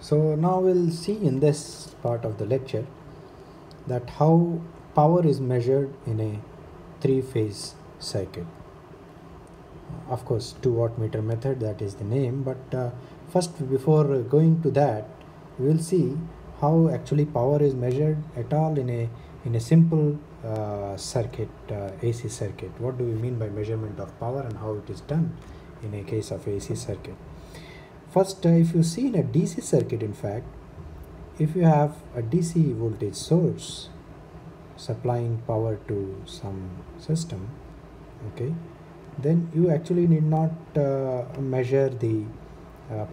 So now we'll see in this part of the lecture that how power is measured in a three-phase circuit. Of course, 2 wattmeter method, that is the name, but first, before going to that, we will see how actually power is measured at all in a simple circuit, AC circuit. What do we mean by measurement of power and how it is done in a case of AC circuit? First, if you see in a DC circuit, in fact, if you have a DC voltage source supplying power to some system, okay, then you actually need not measure the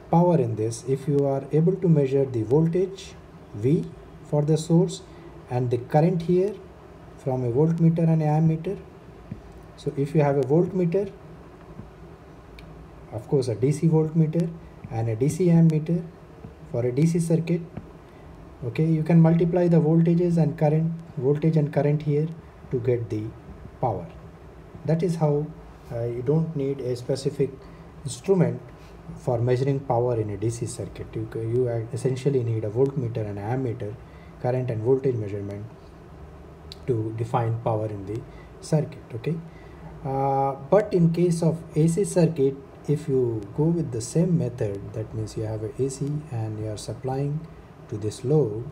power in this. If you are able to measure the voltage V for the source and the current here from a voltmeter and ammeter. So if you have a voltmeter, of course a DC voltmeter and a DC ammeter for a DC circuit, okay, you can multiply the voltage and current here to get the power. That is how you don't need a specific instrument for measuring power in a DC circuit. You essentially need a voltmeter and ammeter, current and voltage measurement, to define power in the circuit. Okay, but in case of AC circuit, if you go with the same method, that means you have a AC and you are supplying to this load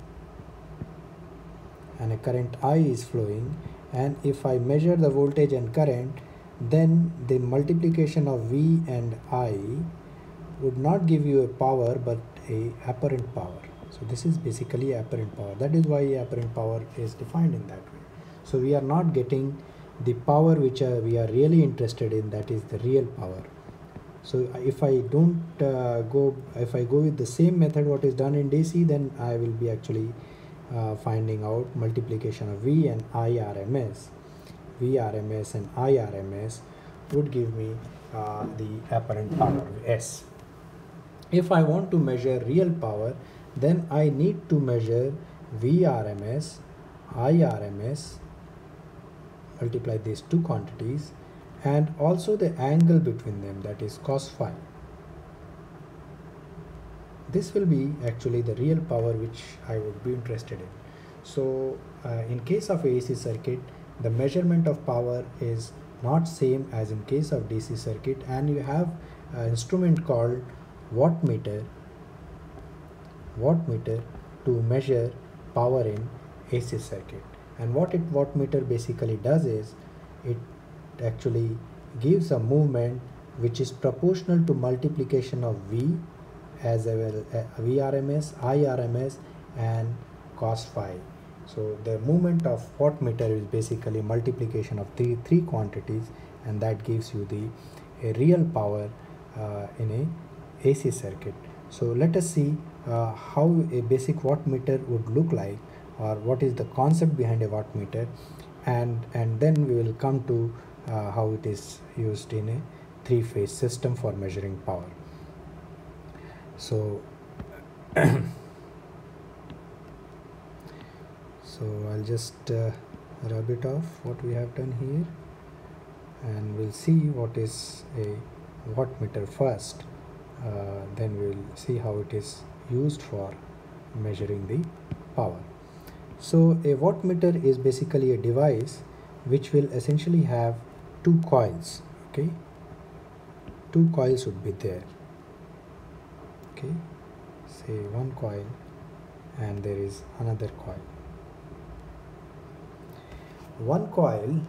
and a current I is flowing, and if I measure the voltage and current, then the multiplication of V and I would not give you a power but a apparent power. So this is basically apparent power. That is why apparent power is defined in that way. So we are not getting the power which we are really interested in, that is the real power. So if I don't if I go with the same method what is done in DC, then I will be actually finding out multiplication of V and IRMS. VRMS and IRMS would give me the apparent power S. If I want to measure real power, then I need to measure VRMS, IRMS, multiply these two quantities, and also the angle between them, that is cos phi. This will be actually the real power which I would be interested in. So in case of AC circuit, the measurement of power is not same as in case of DC circuit, and you have an instrument called wattmeter to measure power in AC circuit. And what wattmeter basically does is it actually gives a movement which is proportional to multiplication of V as well VRMS, IRMS and cos phi. So the movement of wattmeter is basically multiplication of three quantities, and that gives you a real power in a AC circuit. So let us see how a basic wattmeter would look like, or what is the concept behind a wattmeter, and then we will come to how it is used in a three-phase system for measuring power. So so I'll just rub it off what we have done here, and we'll see what is a wattmeter first, then we'll see how it is used for measuring the power. So a wattmeter is basically a device which will essentially have two coils. Okay, two coils would be there. Okay, say one coil and there is another coil. One coil,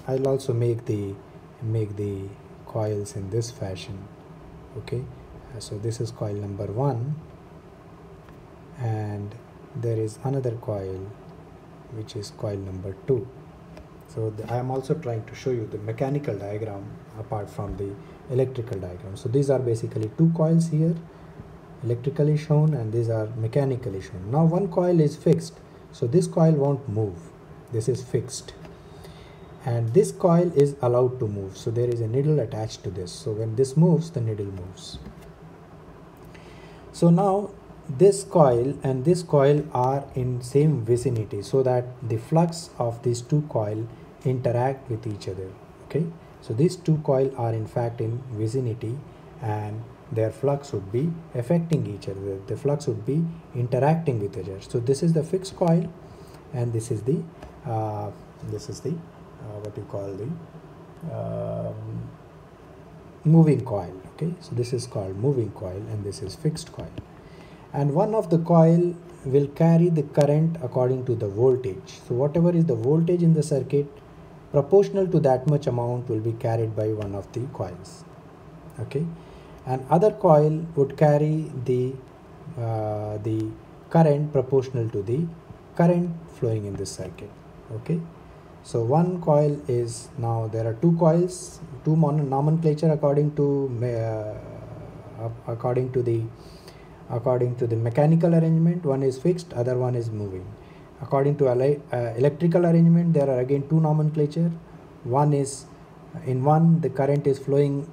I'll also make the coils in this fashion. Okay, so this is coil number 1, and there is another coil which is coil number 2. So I am also trying to show you the mechanical diagram apart from the electrical diagram. So these are basically two coils here, electrically shown, and these are mechanically shown. Now one coil is fixed, so this coil won't move. This is fixed, and this coil is allowed to move. So there is a needle attached to this. So when this moves, the needle moves. So now this coil and this coil are in same vicinity, so that the flux of these two coils interact with each other. Okay, so these two coils are in fact in vicinity, and their flux would be affecting each other. The flux would be interacting with each other. So this is the fixed coil, and this is the what you call the moving coil. Okay, so this is called moving coil, and this is fixed coil. And one of the coil will carry the current according to the voltage. So whatever is the voltage in the circuit, proportional to that much amount will be carried by one of the coils. Okay, and other coil would carry the current proportional to the current flowing in this circuit. Okay, so one coil is, now there are two coils, two nomenclature according to the mechanical arrangement. One is fixed, other one is moving. According to electrical arrangement, there are again two nomenclature. One is, in one the current is flowing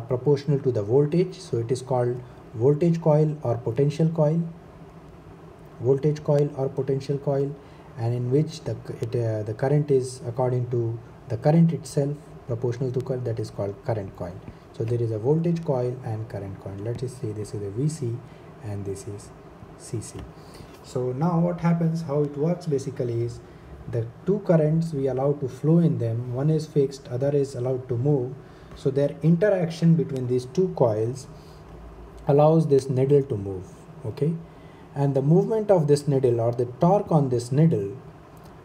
proportional to the voltage, so it is called voltage coil or potential coil. Voltage coil or potential coil, and in which the current is according to the current itself proportional to current, that is called current coil. So there is a voltage coil and current coil. Let us say this is a VC and this is CC. So now what happens, how it works basically is, the two currents we allow to flow in them, one is fixed, other is allowed to move. So their interaction between these two coils allows this needle to move. Okay, and the movement of this needle or the torque on this needle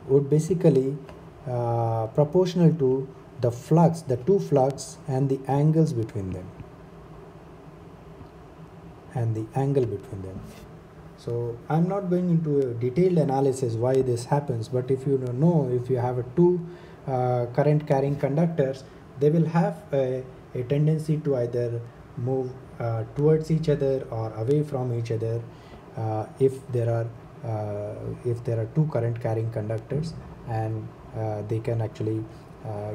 would basically proportional to the flux, the two flux, and the angles between them, So I'm not going into a detailed analysis why this happens, but if you know, if you have two current carrying conductors, they will have a tendency to either move towards each other or away from each other if there are two current carrying conductors, and they can actually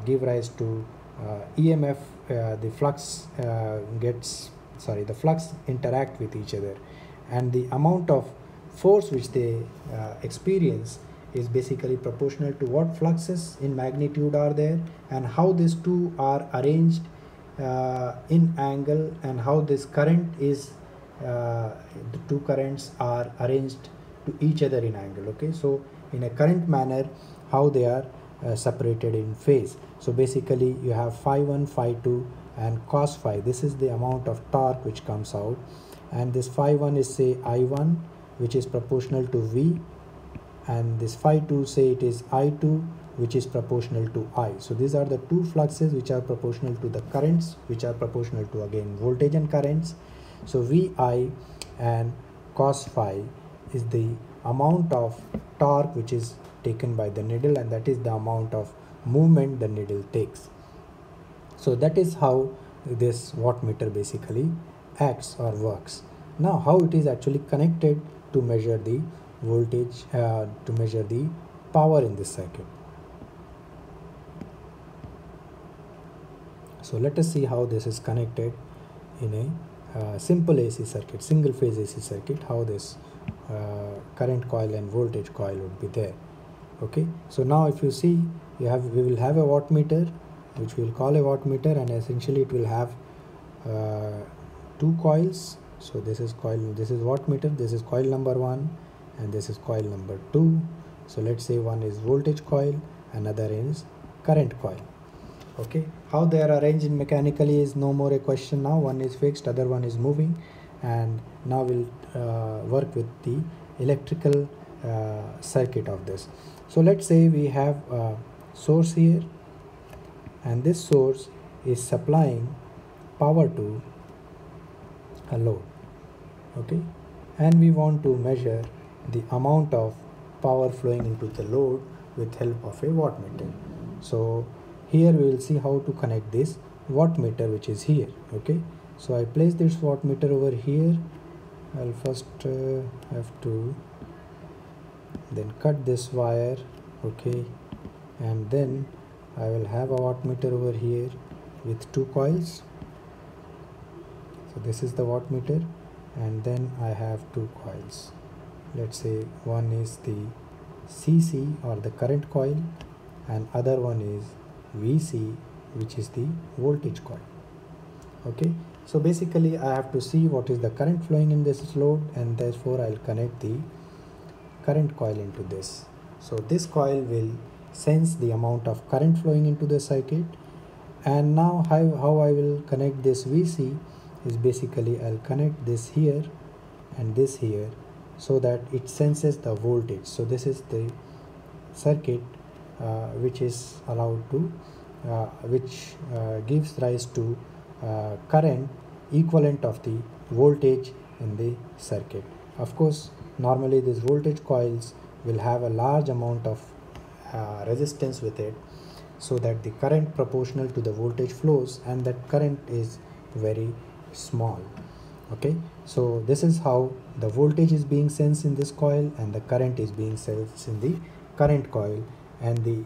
give rise to EMF. The flux the flux interact with each other, and the amount of force which they experience is basically proportional to what fluxes in magnitude are there, and how these two are arranged in angle, and how this current is the two currents are arranged to each other in angle. Okay, so in a current manner, how they are separated in phase. So basically you have phi 1, phi 2 and cos phi. This is the amount of torque which comes out, and this phi 1 is say I1, which is proportional to V, and this phi 2 say it is I2, which is proportional to I. So these are the two fluxes which are proportional to the currents, which are proportional to again voltage and currents. So Vi and cos phi is the amount of torque which is taken by the needle, and that is the amount of movement the needle takes. So that is how this wattmeter basically acts or works. Now how it is actually connected to measure the voltage, to measure the power in this circuit. So let us see how this is connected in a simple AC circuit, single phase AC circuit, how this current coil and voltage coil would be there. Okay, so now if you see, we will have a wattmeter, which we will call a wattmeter, and essentially it will have two coils. So this is wattmeter, this is coil number 1 and this is coil number 2. So let's say one is voltage coil, another is current coil. Okay, how they are arranged in mechanically is no more a question now. One is fixed, other one is moving, and now we'll work with the electrical circuit of this. So let's say we have a source here, and this source is supplying power to a load. Okay, and we want to measure the amount of power flowing into the load with help of a wattmeter. So here we will see how to connect this wattmeter which is here. Okay, so I place this wattmeter over here. I'll first have to then cut this wire. Okay, and then I will have a wattmeter over here with two coils. So this is the wattmeter, and then I have two coils. Let's say one is the CC or the current coil, and other one is VC, which is the voltage coil. Okay, So basically I have to see what is the current flowing in this load, and therefore I'll connect the current coil into this. So this coil will sense the amount of current flowing into the circuit. And now how I will connect this VC is basically I'll connect this here and this here so that it senses the voltage. So this is the circuit which is allowed to which gives rise to current equivalent of the voltage in the circuit. Of course, normally these voltage coils will have a large amount of resistance with it, so that the current proportional to the voltage flows, and that current is very small. Okay, so this is how the voltage is being sensed in this coil and the current is being sensed in the current coil, and the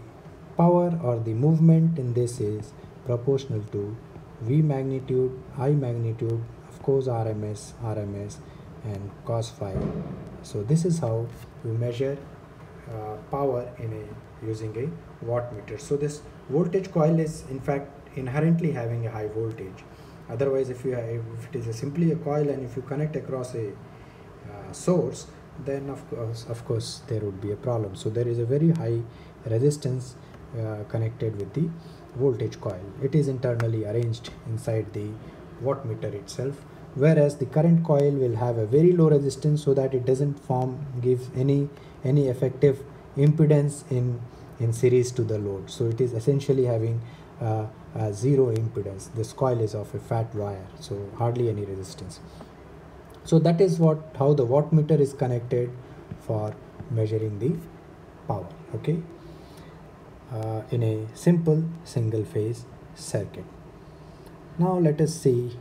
power or the movement in this is proportional to V magnitude, I magnitude, of course RMS, and cos phi. So this is how we measure power in using a wattmeter. So this voltage coil is in fact inherently having a high voltage. Otherwise, if it is simply a coil and if you connect across a source, then of course there would be a problem. So there is a very high resistance connected with the voltage coil. It is internally arranged inside the wattmeter itself, whereas the current coil will have a very low resistance, so that it doesn't give any effective impedance in series to the load. So it is essentially having zero impedance. This coil is of a fat wire, so hardly any resistance. So that is how the wattmeter is connected for measuring the power. Okay, in a simple single phase circuit. Now let us see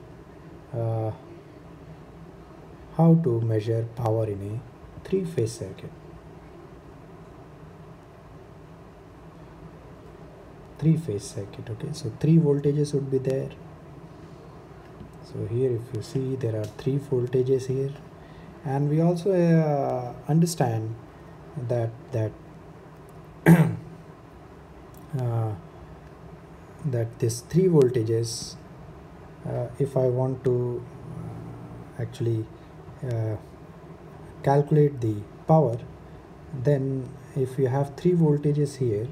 how to measure power in a three-phase circuit. Three-phase circuit. Okay, so three voltages would be there. So here if you see, there are three voltages here, and we also understand that that this three voltages, if I want to actually calculate the power, then if you have three voltages here,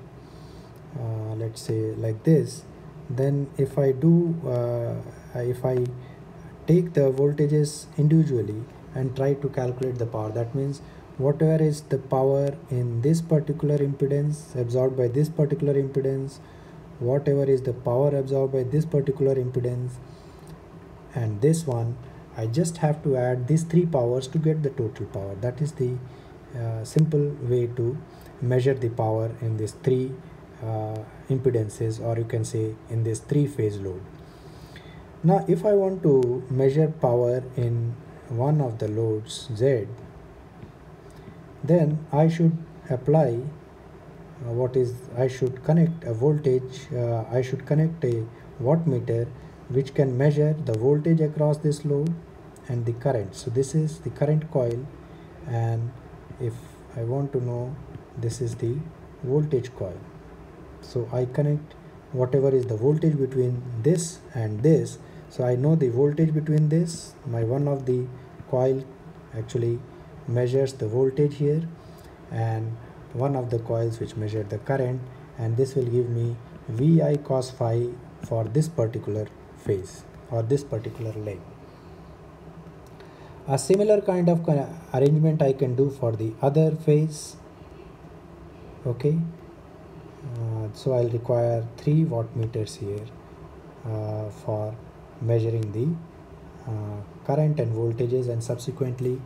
let's say like this, then if I take the voltages individually and try to calculate the power, that means whatever is the power in this particular impedance absorbed by this particular impedance, whatever is the power absorbed by this particular impedance, and this one, I just have to add these three powers to get the total power. That is the simple way to measure the power in these three impedances, or you can say in this three-phase load. Now if I want to measure power in one of the loads Z, then I should apply I should connect a voltage, I should connect a wattmeter which can measure the voltage across this load and the current. So this is the current coil, and if I want to know, this is the voltage coil. So I connect whatever is the voltage between this and this. So I know the voltage between this, my one of the coil actually measures the voltage here, and one of the coils which measure the current, and this will give me VI cos phi for this particular phase or this particular leg. A similar kind of arrangement I can do for the other phase. Okay, so I'll require 3 wattmeters here for measuring the current and voltages, and subsequently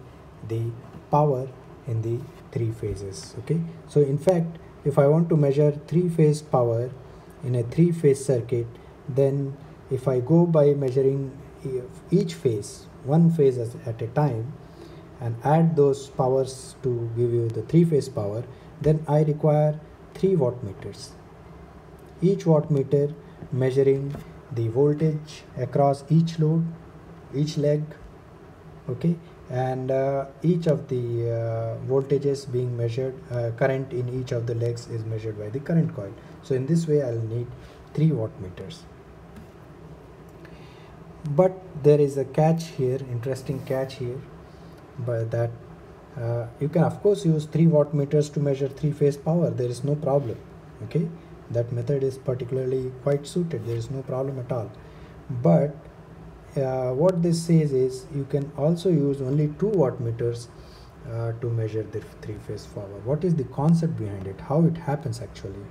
the power in the 3 phases. Okay, so in fact, if I want to measure 3-phase power in a 3-phase circuit, then if I go by measuring each phase, one phase at a time, and add those powers to give you the 3-phase power, then I require 3 wattmeters. Each wattmeter measuring the voltage across each load, each leg. Okay, and each of the voltages being measured, current in each of the legs is measured by the current coil. So in this way I'll need 3 wattmeters. But there is a catch here, interesting catch here, but that you can of course use 3 wattmeters to measure 3-phase power. There is no problem. Okay, that method is particularly quite suited. There is no problem at all. But what this says is you can also use only 2 wattmeters to measure the 3-phase power. What is the concept behind it? How it happens actually?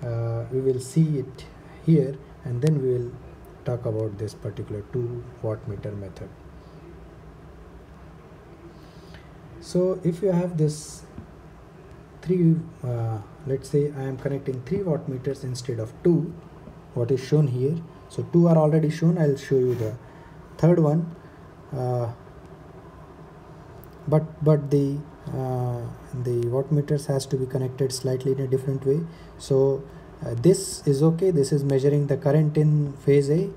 We will see it here, and then we will talk about this particular 2 wattmeter method. So if you have this 3, let's say I am connecting 3 wattmeters instead of 2, what is shown here. So 2 are already shown. I'll show you the third one. But the wattmeters has to be connected slightly in a different way. So this is okay. This is measuring the current in phase A,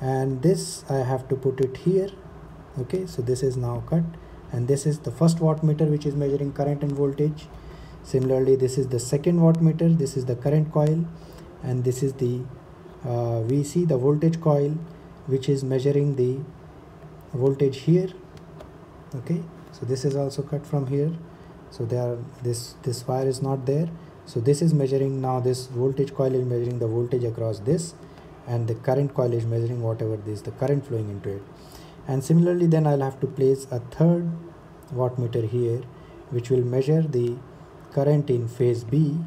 and this I have to put it here. Okay, so this is now cut, and this is the first wattmeter which is measuring current and voltage. Similarly, this is the second wattmeter. This is the current coil, and this is the VC, the voltage coil, which is measuring the voltage here. Okay, so this is also cut from here. So this wire is not there. So this is measuring now, this voltage coil is measuring the voltage across this, and the current coil is measuring whatever this, the current flowing into it. And similarly, then I'll have to place a third wattmeter here, which will measure the current in phase B,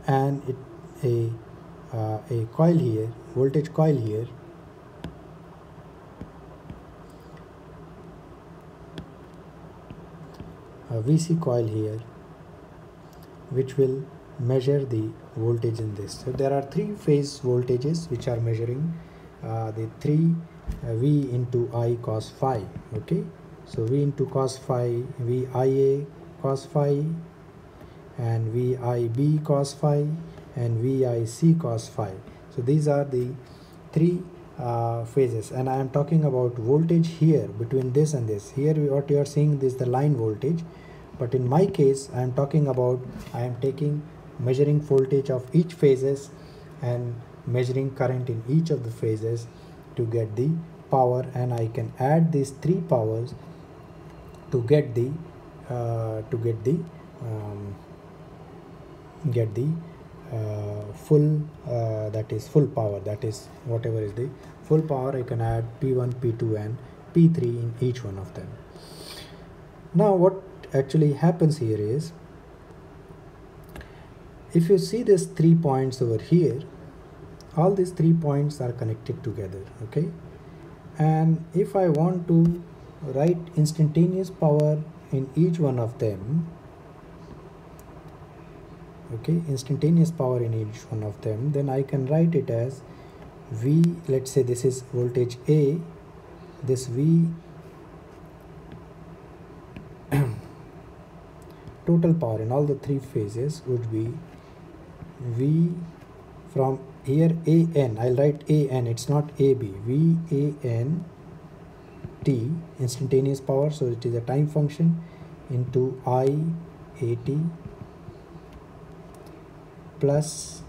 and a coil here, voltage coil here, a VC coil here, which will measure the voltage in this. So there are 3 phase voltages which are measuring the 3 V into I cos phi. Okay, so V into cos phi, VIA cos phi, and VIB cos phi, and VIC cos phi. So these are the 3 phases, and I am talking about voltage here between this and this. Here what you are seeing is the line voltage, but in my case I am talking about, I am measuring voltage of each phases and measuring current in each of the phases to get the power, and I can add these 3 powers to get the full that is full power, that is whatever is the full power. I can add P1, P2 and P3 in each one of them. Now what actually happens here is, if you see these 3 points over here, all these 3 points are connected together. Okay, and if I want to write instantaneous power in each one of them, okay, instantaneous power in each one of them, then I can write it as V. Let's say this is voltage A, this V total power in all the 3 phases would be V from here AN. I'll write AN, it's not AB. VAN T, instantaneous power, so it is a time function, into IAT plus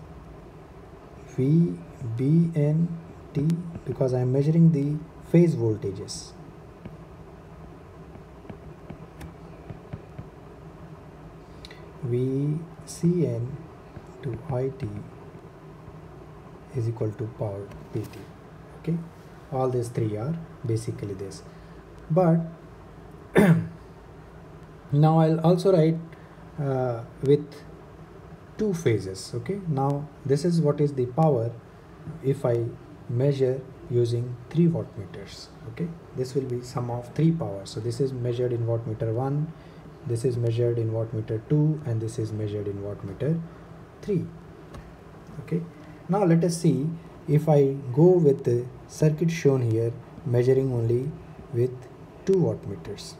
VBN T, because I am measuring the phase voltages. VCN to IT is equal to power PT. Okay, all these 3 are basically this, but now I'll also write with 2 phases. Okay, now this is what is the power if I measure using 3 wattmeters. Okay, this will be sum of 3 powers. So this is measured in wattmeter 1, this is measured in wattmeter 2, and this is measured in wattmeter 3. Okay, now let us see, if I go with the circuit shown here, measuring only with 2 wattmeters,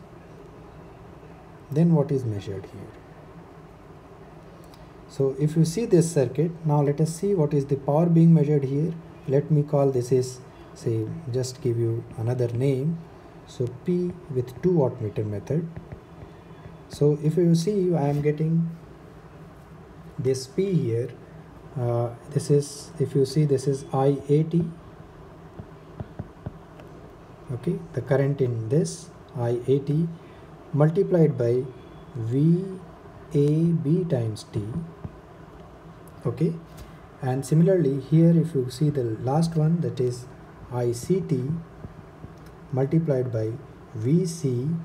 then what is measured here. So if you see this circuit, now let us see what is the power being measured here. Let me call this is, say, just give you another name. So P with 2 wattmeter method. So if you see, I am getting this P here. This is, if you see, this is IAT, okay, the current in this IAT multiplied by VAB times T, okay. And similarly here, if you see the last one, that is ICT multiplied by VC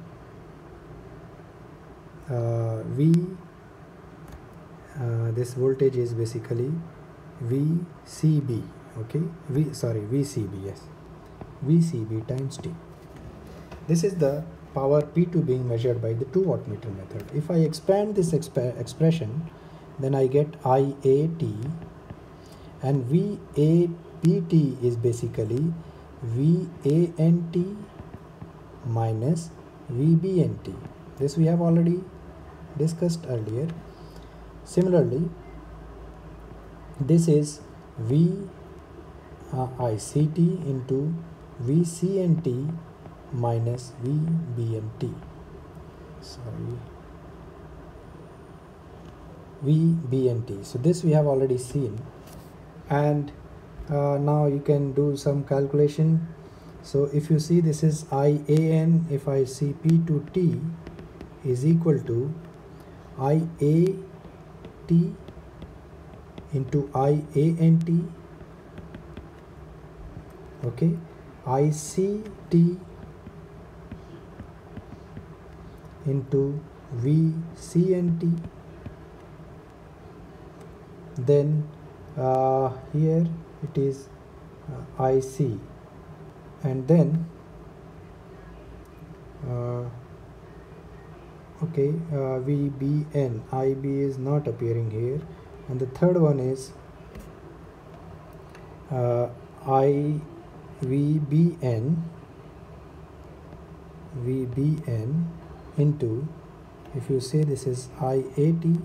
this voltage is basically VCB, okay, VCB, yes, VCB times T. This is the power P2 being measured by the 2 wattmeter method. If I expand this expression, then I get IAT, and VAPT is basically VANT minus VBNT. This we have already discussed earlier. Similarly, this is VICT into VCNT minus VBNT. VBNT. So this we have already seen, and now you can do some calculation. So if you see, this is IAN, if I see P to T is equal to IAT into IANT, okay, ICT into VCNT, then here it is IC, and then okay, VBN, IB is not appearing here, and the third one is VBN into, if you say this is IAT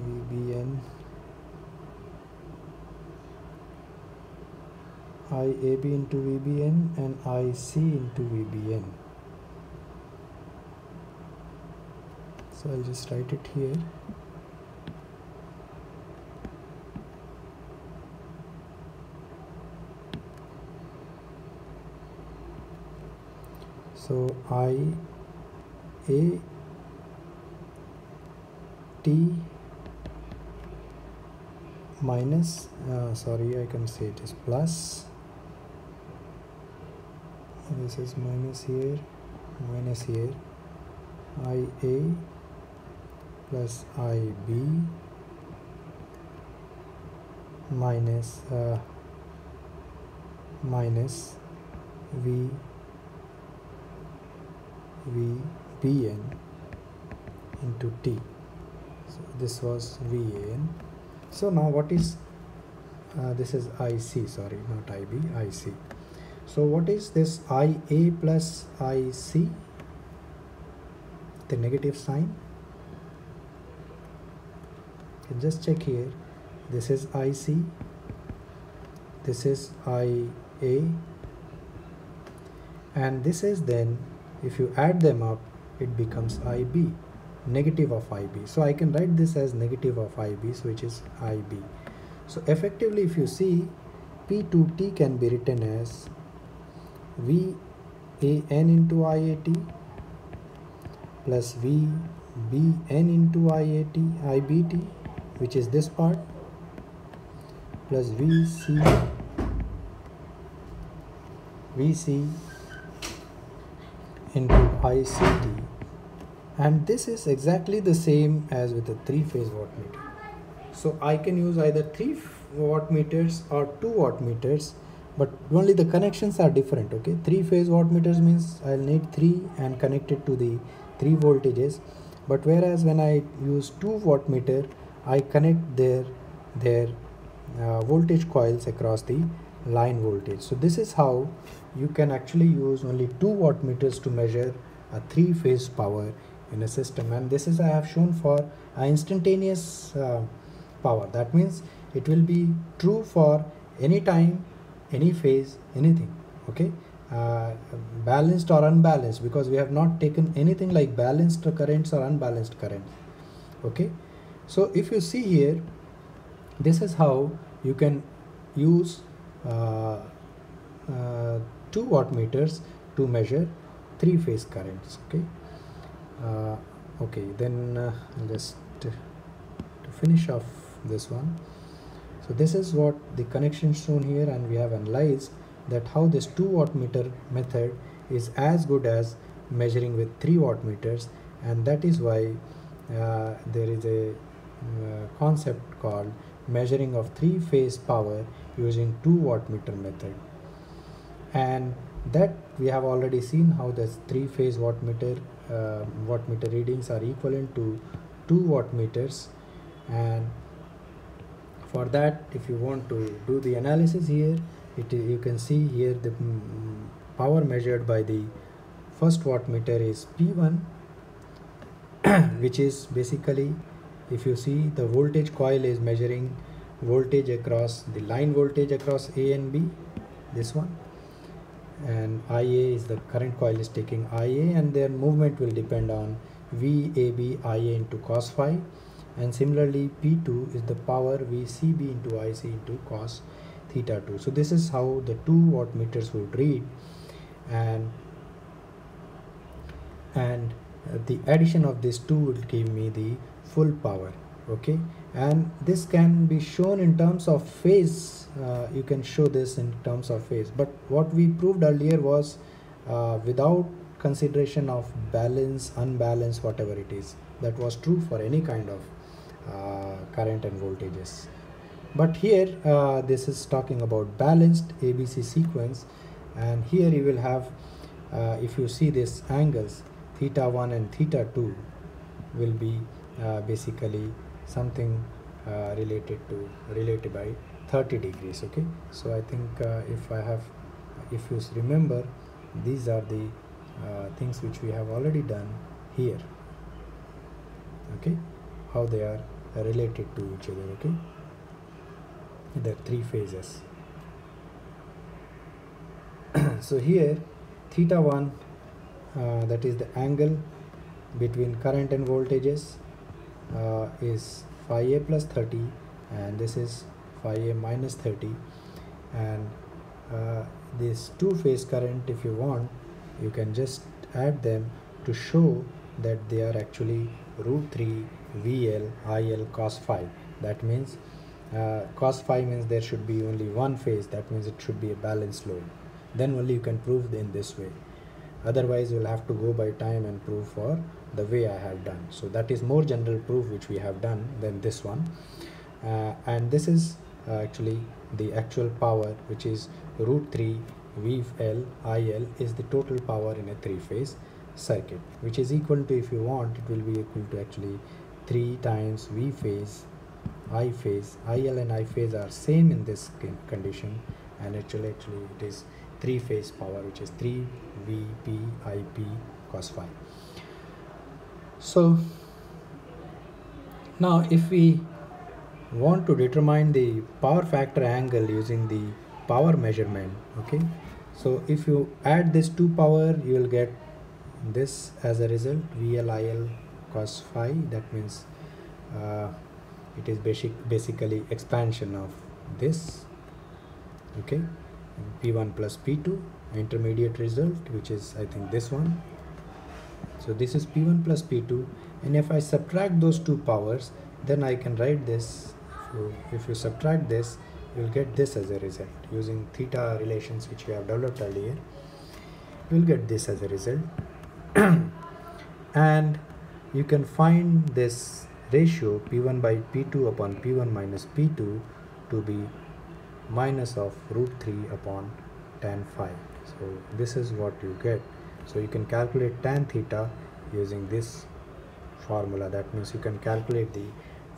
VBN IAB into VBN and IC into VBN. So I'll just write it here. So IAT minus, sorry, I can say it is plus, this is minus here, IA plus IB minus VBN into T. So this was VAN. So now what is this is IC, sorry, not IB, IC. So what is this IA plus IC? The negative sign. You can just check here. This is IC. This is IA. And this is, then if you add them up, it becomes IB, negative of IB. So I can write this as negative of IB, so which is IB. So effectively, if you see, P to T can be written as VAN into IAT plus VBN into IBT, which is this part, plus VC into ICT, and this is exactly the same as with the 3-phase wattmeter. So I can use either 3 wattmeters or 2 wattmeters, but only the connections are different. Okay, 3-phase wattmeters means I'll need 3 and connect it to the 3 voltages, but whereas when I use 2 wattmeter, I connect their voltage coils across the line voltage. So this is how you can actually use only 2 wattmeters to measure a 3-phase power in a system, and this is I have shown for instantaneous power. That means it will be true for any time, any phase, anything. Okay, uh, balanced or unbalanced, because we have not taken anything like balanced currents or unbalanced currents. Okay, so if you see here, this is how you can use uh, uh, two wattmeters to measure three phase currents. Okay, uh, okay, then just to finish off this one. So this is what the connection shown here, and we have analyzed that how this 2 wattmeter method is as good as measuring with 3 wattmeters, and that is why there is a concept called measuring of 3 phase power using 2 wattmeter method. And that we have already seen how this 3 phase wattmeter readings are equivalent to 2 wattmeters. And for that, if you want to do the analysis here, you can see here the power measured by the first wattmeter is P1, which is basically, if you see, the voltage coil is measuring voltage across the line voltage across A and B, this one, and IA is the current coil is taking IA, and their movement will depend on VAB IA into cos phi. And similarly, P2 is the power VCB into IC into cos theta 2. So this is how the 2 wattmeters would read, and the addition of these two will give me the full power. Okay, and this can be shown in terms of phase. You can show this in terms of phase, but what we proved earlier was without consideration of balance, unbalance, whatever it is. That was true for any kind of current and voltages, but here this is talking about balanced ABC sequence. And here you will have, if you see this angles, theta 1 and theta 2 will be basically something related by 30 degrees. Okay, so I think if you remember, these are the things which we have already done here. Okay, how they are related to each other. Okay, there are three phases. So here theta 1, that is the angle between current and voltages, is phi A plus 30, and this is phi A minus 30. And this two phase current, if you want, you can just add them to show that they are actually root 3 VL IL cos phi. That means cos phi means there should be only one phase. That means it should be a balanced load. Then only you can prove in this way. Otherwise you will have to go by time and prove for the way I have done. So that is more general proof which we have done than this one. And this is actually the actual power, which is root 3 VL IL is the total power in a three-phase circuit, which is equal to, if you want, it will be equal to actually 3 times V phase I phase. IL and I phase are same in this condition, and actually it is 3 phase power, which is 3 VP IP cos phi. So now if we want to determine the power factor angle using the power measurement, okay, so if you add this two power, you will get this as a result, VLIL cos phi. That means it is basically expansion of this. Okay, P1 plus P2, intermediate result, which is, I think, this one. So this is P1 plus P2, and if I subtract those two powers, then I can write this. If you subtract this, you will get this as a result. Using theta relations which we have developed earlier, you will get this as a result. And you can find this ratio P1 by P2 upon P1 minus P2 to be minus of root 3 upon tan phi. So this is what you get. So you can calculate tan theta using this formula. That means you can calculate the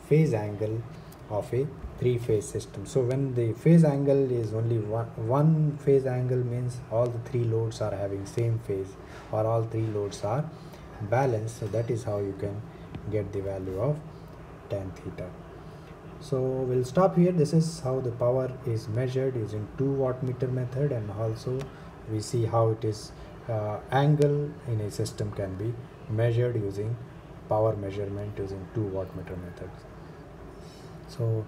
phase angle of a three-phase system. So when the phase angle is only one phase angle, means all the three loads are having same phase, or all three loads are balanced. So that is how you can get the value of tan theta. So we'll stop here. This is how the power is measured using 2 wattmeter method, and also we see how it is angle in a system can be measured using power measurement using 2 wattmeter methods. So